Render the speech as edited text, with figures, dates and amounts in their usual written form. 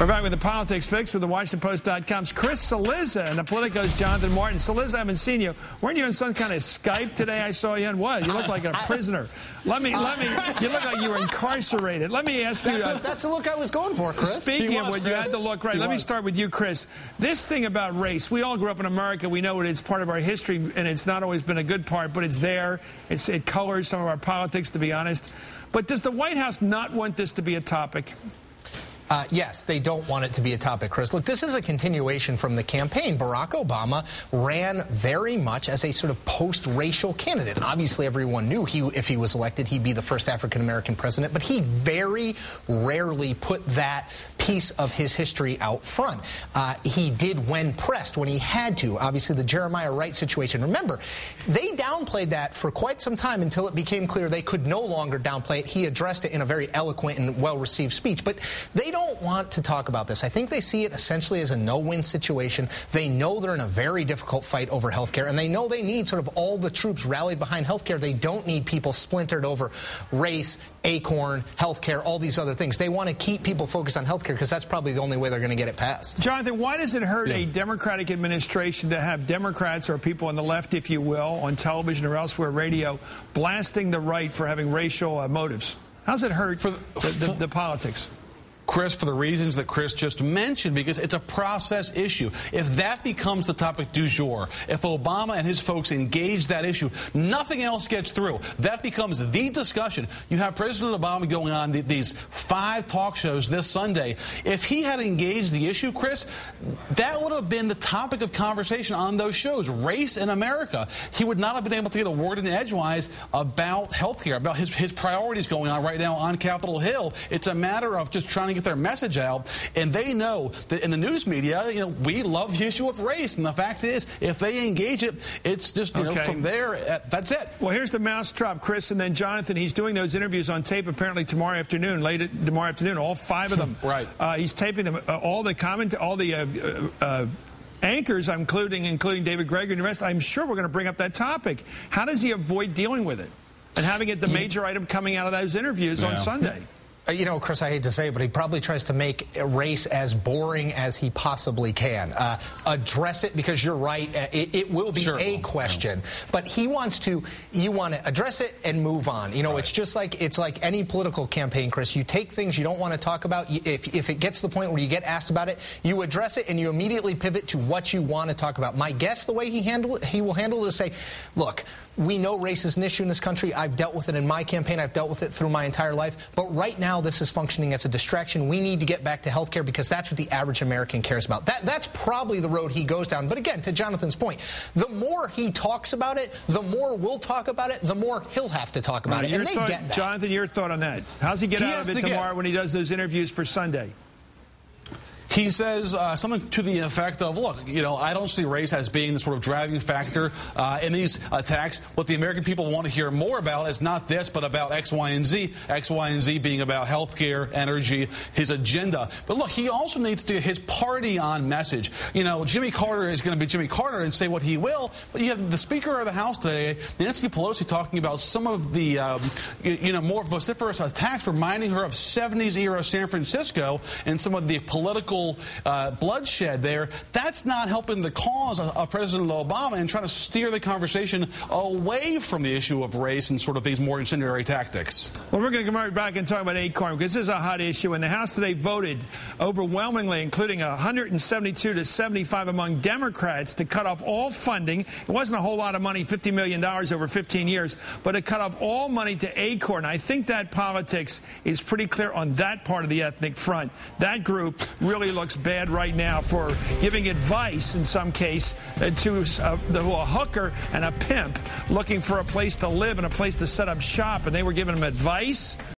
We're back with the Politics Fix with the WashingtonPost.com's Chris Cillizza and the Politico's Jonathan Martin. Cillizza, I haven't seen you. Weren't you on some kind of Skype today? I saw you on what? You look like a prisoner. You look like you were incarcerated. Let me ask you. That's the look I was going for, Chris. Speaking of what, you had to look right. Let me start with you, Chris. This thing about race, we all grew up in America. We know it's part of our history, and it's not always been a good part, but it's there. It colors some of our politics, to be honest. But does the White House not want this to be a topic? Yes, they don't want it to be a topic, Chris. Look, this is a continuation from the campaign. Barack Obama ran very much as a sort of post-racial candidate. And obviously, everyone knew if he was elected, he'd be the first African-American president. But he very rarely put that piece of his history out front. He did when pressed, when he had to. Obviously, the Jeremiah Wright situation. Remember, they downplayed that for quite some time until it became clear they could no longer downplay it. He addressed it in a very eloquent and well-received speech. But they don't want to talk about this. I think they see it essentially as a no-win situation. They know they're in a very difficult fight over health care, and they know they need sort of all the troops rallied behind health care. They don't need people splintered over race, ACORN, health care, all these other things. They want to keep people focused on health care because that's probably the only way they're going to get it passed. Jonathan, why does it hurt a Democratic administration to have Democrats or people on the left, if you will, on television or elsewhere, radio, blasting the right for having racial motives? How does it hurt the politics? Chris, for the reasons that Chris just mentioned, because it's a process issue. If that becomes the topic du jour, if Obama and his folks engage that issue, nothing else gets through. That becomes the discussion. You have President Obama going on these 5 talk shows this Sunday. If he had engaged the issue, Chris, that would have been the topic of conversation on those shows, race in America. He would not have been able to get a word in edgewise about health care, about his priorities going on right now on Capitol Hill. It's a matter of just trying to get their message out, and they know that in the news media, we love the issue of race, and the fact is, if they engage it, it's just, from there, that's it. Well, here's the mousetrap, Chris, and then Jonathan, he's doing those interviews on tape apparently tomorrow afternoon, all 5 of them. Right. He's taping them, all the anchors, including David Gregory and the rest. I'm sure we're going to bring up that topic. How does he avoid dealing with it and having it the major item coming out of those interviews on Sunday? Chris, I hate to say it, but he probably tries to make race as boring as he possibly can. Address it, because you're right, it will be a question. But you want to address it and move on. It's like any political campaign, Chris. You take things you don't want to talk about. If it gets to the point where you get asked about it, you address it and you immediately pivot to what you want to talk about. My guess, the way he will handle it is say, look, we know race is an issue in this country. I've dealt with it in my campaign. I've dealt with it through my entire life. But right now, this is functioning as a distraction. We need to get back to health care because that's what the average American cares about. That's probably the road he goes down. But again, to Jonathan's point, the more he talks about it, the more we'll talk about it, the more he'll have to talk about it. And they get that. Jonathan, your thought on that? How's he get out of it tomorrow when he does those interviews for Sunday? He says something to the effect of, look, I don't see race as being the sort of driving factor in these attacks. What the American people want to hear more about is not this, but about X, Y, and Z. X, Y, and Z being about health care, energy, his agenda. But look, he also needs to get his party on message. Jimmy Carter is going to be Jimmy Carter and say what he will, but you have the Speaker of the House today, Nancy Pelosi, talking about some of the, more vociferous attacks, reminding her of 70s-era San Francisco and some of the political bloodshed there. That's not helping the cause of President Obama and trying to steer the conversation away from the issue of race and sort of these more incendiary tactics. Well, we're going to come right back and talk about ACORN because this is a hot issue, and the House today voted overwhelmingly, including 172 to 75 among Democrats, to cut off all funding. It wasn't a whole lot of money, $50 million over 15 years, but it cut off all money to ACORN. I think that politics is pretty clear on that part of the ethnic front. That group really looks bad right now for giving advice in some case to a hooker and a pimp looking for a place to live and a place to set up shop, and they were giving them advice.